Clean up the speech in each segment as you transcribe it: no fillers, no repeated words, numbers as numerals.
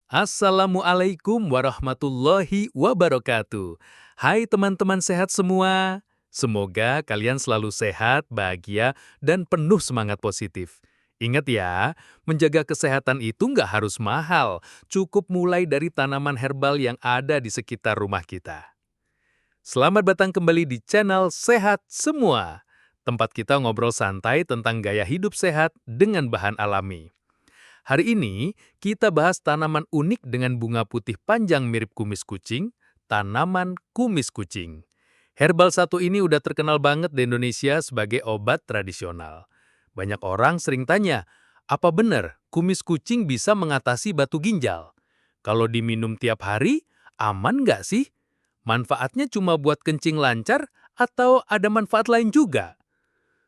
Assalamualaikum warahmatullahi wabarakatuh. Hai teman-teman sehat semua. Semoga kalian selalu sehat, bahagia, dan penuh semangat positif. Ingat ya, menjaga kesehatan itu nggak harus mahal. Cukup mulai dari tanaman herbal yang ada di sekitar rumah kita. Selamat datang kembali di channel Sehat Semua. Tempat kita ngobrol santai tentang gaya hidup sehat dengan bahan alami. Hari ini, kita bahas tanaman unik dengan bunga putih panjang mirip kumis kucing, tanaman kumis kucing. Herbal satu ini udah terkenal banget di Indonesia sebagai obat tradisional. Banyak orang sering tanya, apa benar kumis kucing bisa mengatasi batu ginjal? Kalau diminum tiap hari, aman nggak sih? Manfaatnya cuma buat kencing lancar atau ada manfaat lain juga?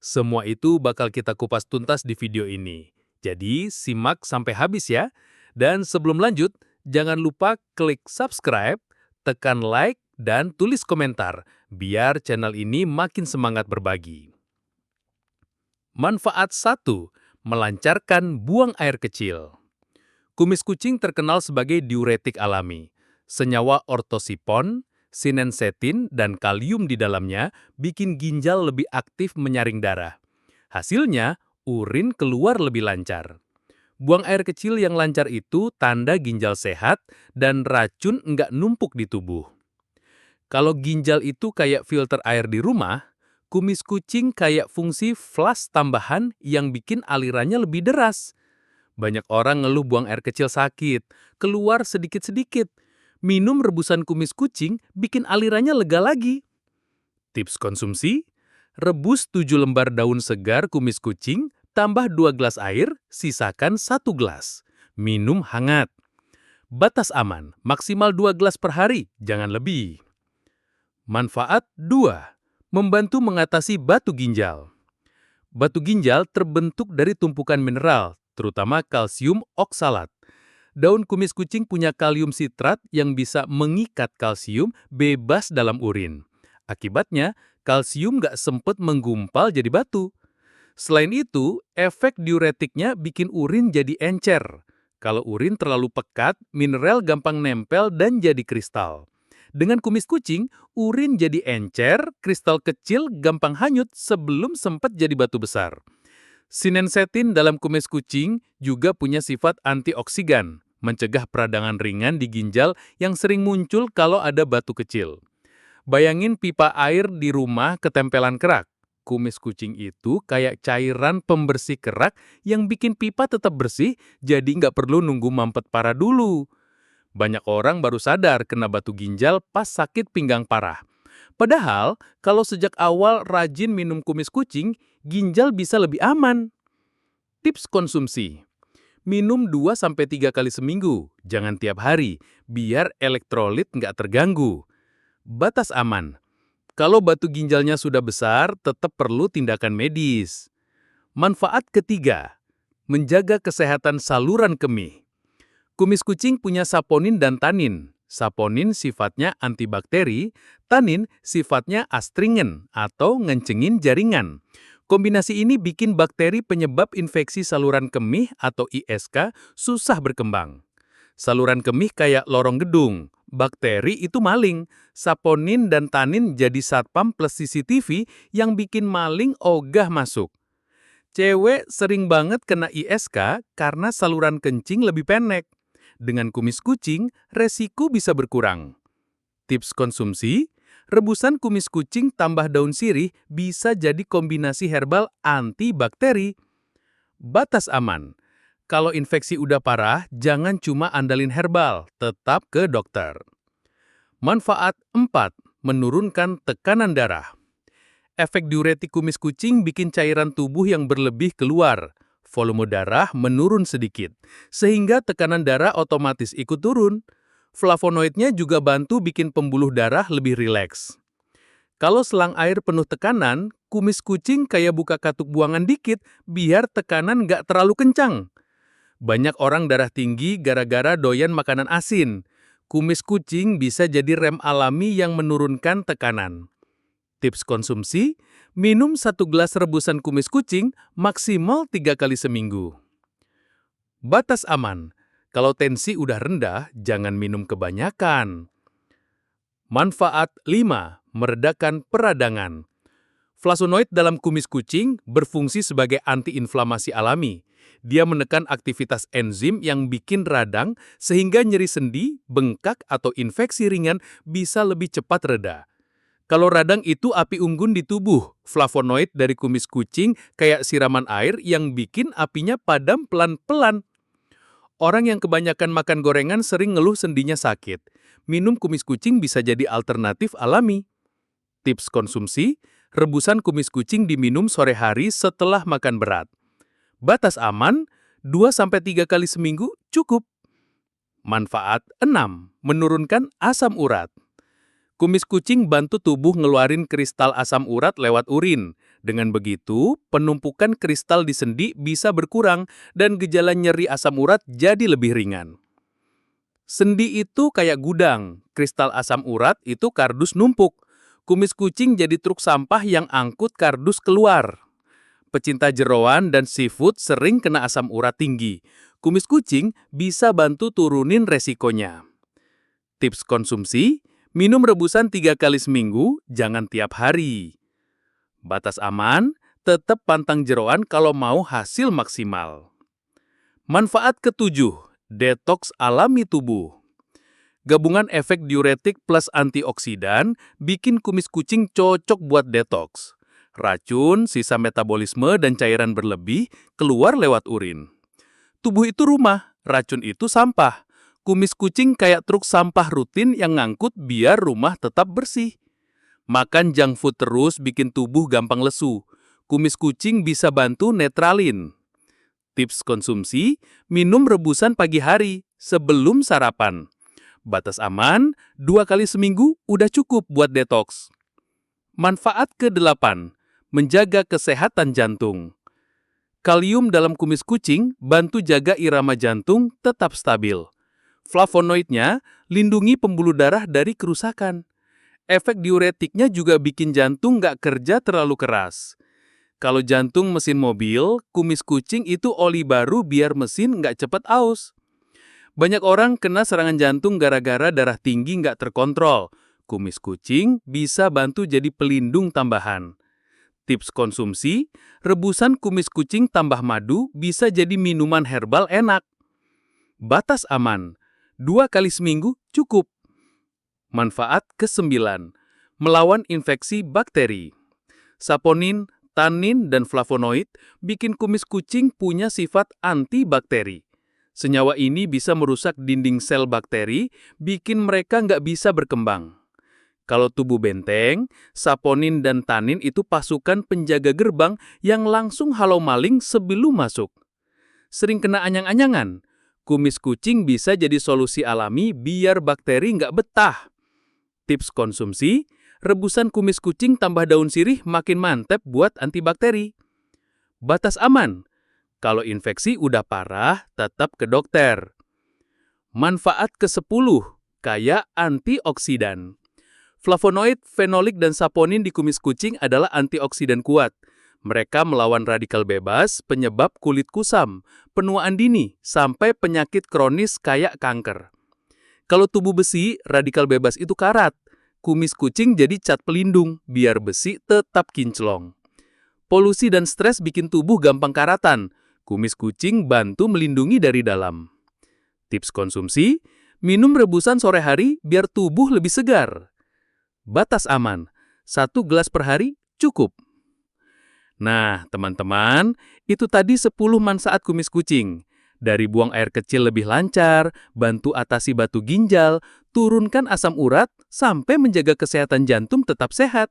Semua itu bakal kita kupas tuntas di video ini. Jadi, simak sampai habis ya. Dan sebelum lanjut, jangan lupa klik subscribe, tekan like, dan tulis komentar, biar channel ini makin semangat berbagi. Manfaat 1. Melancarkan buang air kecil. Kumis kucing terkenal sebagai diuretik alami. Senyawa ortosipon, sinensetin, dan kalium di dalamnya bikin ginjal lebih aktif menyaring darah. Hasilnya, urin keluar lebih lancar. Buang air kecil yang lancar itu tanda ginjal sehat dan racun nggak numpuk di tubuh. Kalau ginjal itu kayak filter air di rumah, kumis kucing kayak fungsi flush tambahan yang bikin alirannya lebih deras. Banyak orang ngeluh buang air kecil sakit, keluar sedikit-sedikit. Minum rebusan kumis kucing bikin alirannya lega lagi. Tips konsumsi: rebus 7 lembar daun segar kumis kucing, tambah 2 gelas air, sisakan 1 gelas. Minum hangat. Batas aman, maksimal 2 gelas per hari, jangan lebih. Manfaat 2. Membantu mengatasi batu ginjal. Batu ginjal terbentuk dari tumpukan mineral, terutama kalsium oksalat. Daun kumis kucing punya kalium sitrat yang bisa mengikat kalsium bebas dalam urin. Akibatnya, kalsium nggak sempat menggumpal jadi batu. Selain itu, efek diuretiknya bikin urin jadi encer. Kalau urin terlalu pekat, mineral gampang nempel dan jadi kristal. Dengan kumis kucing, urin jadi encer, kristal kecil gampang hanyut sebelum sempat jadi batu besar. Sinensetin dalam kumis kucing juga punya sifat antioksidan, mencegah peradangan ringan di ginjal yang sering muncul kalau ada batu kecil. Bayangin pipa air di rumah ketempelan kerak. Kumis kucing itu kayak cairan pembersih kerak yang bikin pipa tetap bersih, jadi nggak perlu nunggu mampet parah dulu. Banyak orang baru sadar kena batu ginjal pas sakit pinggang parah. Padahal, kalau sejak awal rajin minum kumis kucing, ginjal bisa lebih aman. Tips konsumsi: minum 2-3 kali seminggu, jangan tiap hari, biar elektrolit nggak terganggu. Batas aman: kalau batu ginjalnya sudah besar, tetap perlu tindakan medis. Manfaat ketiga: menjaga kesehatan saluran kemih. Kumis kucing punya saponin dan tanin. Saponin sifatnya antibakteri, tanin sifatnya astringen atau ngencengin jaringan. Kombinasi ini bikin bakteri penyebab infeksi saluran kemih atau ISK susah berkembang. Saluran kemih kayak lorong gedung, bakteri itu maling. Saponin dan tanin jadi satpam plus CCTV yang bikin maling ogah masuk. Cewek sering banget kena ISK karena saluran kencing lebih pendek. Dengan kumis kucing, resiko bisa berkurang. Tips konsumsi: rebusan kumis kucing tambah daun sirih bisa jadi kombinasi herbal antibakteri. Batas aman: kalau infeksi udah parah, jangan cuma andalin herbal, tetap ke dokter. Manfaat 4. Menurunkan tekanan darah. Efek diuretik kumis kucing bikin cairan tubuh yang berlebih keluar. Volume darah menurun sedikit, sehingga tekanan darah otomatis ikut turun. Flavonoidnya juga bantu bikin pembuluh darah lebih rileks. Kalau selang air penuh tekanan, kumis kucing kayak buka katup buangan dikit biar tekanan nggak terlalu kencang. Banyak orang darah tinggi gara-gara doyan makanan asin. Kumis kucing bisa jadi rem alami yang menurunkan tekanan. Tips konsumsi: minum 1 gelas rebusan kumis kucing maksimal 3 kali seminggu. Batas aman: Kalau tensi udah rendah, jangan minum kebanyakan. Manfaat 5. Meredakan peradangan. Flavonoid dalam kumis kucing berfungsi sebagai antiinflamasi alami. Dia menekan aktivitas enzim yang bikin radang sehingga nyeri sendi, bengkak, atau infeksi ringan bisa lebih cepat reda. Kalau radang itu api unggun di tubuh, flavonoid dari kumis kucing kayak siraman air yang bikin apinya padam pelan-pelan. Orang yang kebanyakan makan gorengan sering ngeluh sendinya sakit. Minum kumis kucing bisa jadi alternatif alami. Tips konsumsi, rebusan kumis kucing diminum sore hari setelah makan berat. Batas aman, 2-3 kali seminggu cukup. Manfaat 6. Menurunkan asam urat. Kumis kucing bantu tubuh ngeluarin kristal asam urat lewat urin. Dengan begitu, penumpukan kristal di sendi bisa berkurang dan gejala nyeri asam urat jadi lebih ringan. Sendi itu kayak gudang, kristal asam urat itu kardus numpuk. Kumis kucing jadi truk sampah yang angkut kardus keluar. Pecinta jeroan dan seafood sering kena asam urat tinggi. Kumis kucing bisa bantu turunin resikonya. Tips konsumsi, minum rebusan 3 kali seminggu, jangan tiap hari. Batas aman, tetap pantang jeroan kalau mau hasil maksimal. Manfaat ke-7, detoks alami tubuh. Gabungan efek diuretik plus antioksidan bikin kumis kucing cocok buat detoks. Racun, sisa metabolisme, dan cairan berlebih keluar lewat urin. Tubuh itu rumah, racun itu sampah. Kumis kucing kayak truk sampah rutin yang ngangkut biar rumah tetap bersih. Makan junk food terus bikin tubuh gampang lesu. Kumis kucing bisa bantu netralin. Tips konsumsi, minum rebusan pagi hari sebelum sarapan. Batas aman, 2 kali seminggu udah cukup buat detoks. Manfaat ke-8, menjaga kesehatan jantung. Kalium dalam kumis kucing bantu jaga irama jantung tetap stabil. Flavonoidnya lindungi pembuluh darah dari kerusakan. Efek diuretiknya juga bikin jantung nggak kerja terlalu keras. Kalau jantung mesin mobil, kumis kucing itu oli baru biar mesin nggak cepat aus. Banyak orang kena serangan jantung gara-gara darah tinggi nggak terkontrol. Kumis kucing bisa bantu jadi pelindung tambahan. Tips konsumsi, rebusan kumis kucing tambah madu bisa jadi minuman herbal enak. Batas aman, 2 kali seminggu cukup. Manfaat ke-9, melawan infeksi bakteri. Saponin, tanin, dan flavonoid bikin kumis kucing punya sifat antibakteri. Senyawa ini bisa merusak dinding sel bakteri, bikin mereka nggak bisa berkembang. Kalau tubuh benteng, saponin dan tanin itu pasukan penjaga gerbang yang langsung halau maling sebelum masuk. Sering kena anyang-anyangan, kumis kucing bisa jadi solusi alami biar bakteri nggak betah. Tips konsumsi, rebusan kumis kucing tambah daun sirih makin mantep buat antibakteri. Batas aman, kalau infeksi udah parah, tetap ke dokter. Manfaat ke-10, kayak antioksidan. Flavonoid, fenolik, dan saponin di kumis kucing adalah antioksidan kuat. Mereka melawan radikal bebas, penyebab kulit kusam, penuaan dini, sampai penyakit kronis kayak kanker. Kalau tubuh besi, radikal bebas itu karat. Kumis kucing jadi cat pelindung, biar besi tetap kinclong. Polusi dan stres bikin tubuh gampang karatan. Kumis kucing bantu melindungi dari dalam. Tips konsumsi, minum rebusan sore hari biar tubuh lebih segar. Batas aman, 1 gelas per hari cukup. Nah, teman-teman, itu tadi 10 manfaat kumis kucing. Dari buang air kecil lebih lancar, bantu atasi batu ginjal, turunkan asam urat, sampai menjaga kesehatan jantung tetap sehat.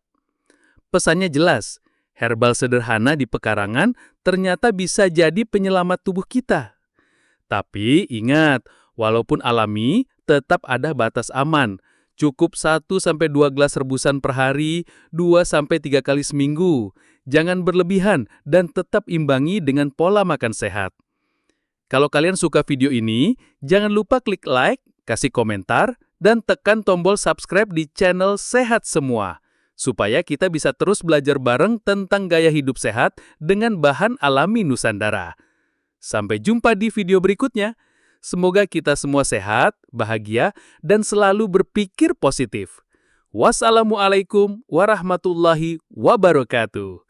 Pesannya jelas, herbal sederhana di pekarangan ternyata bisa jadi penyelamat tubuh kita. Tapi ingat, walaupun alami, tetap ada batas aman. Cukup 1-2 gelas rebusan per hari, 2-3 kali seminggu. Jangan berlebihan dan tetap imbangi dengan pola makan sehat. Kalau kalian suka video ini, jangan lupa klik like, kasih komentar, dan tekan tombol subscribe di channel Sehat Semua, supaya kita bisa terus belajar bareng tentang gaya hidup sehat dengan bahan alami Nusantara. Sampai jumpa di video berikutnya. Semoga kita semua sehat, bahagia, dan selalu berpikir positif. Wassalamualaikum warahmatullahi wabarakatuh.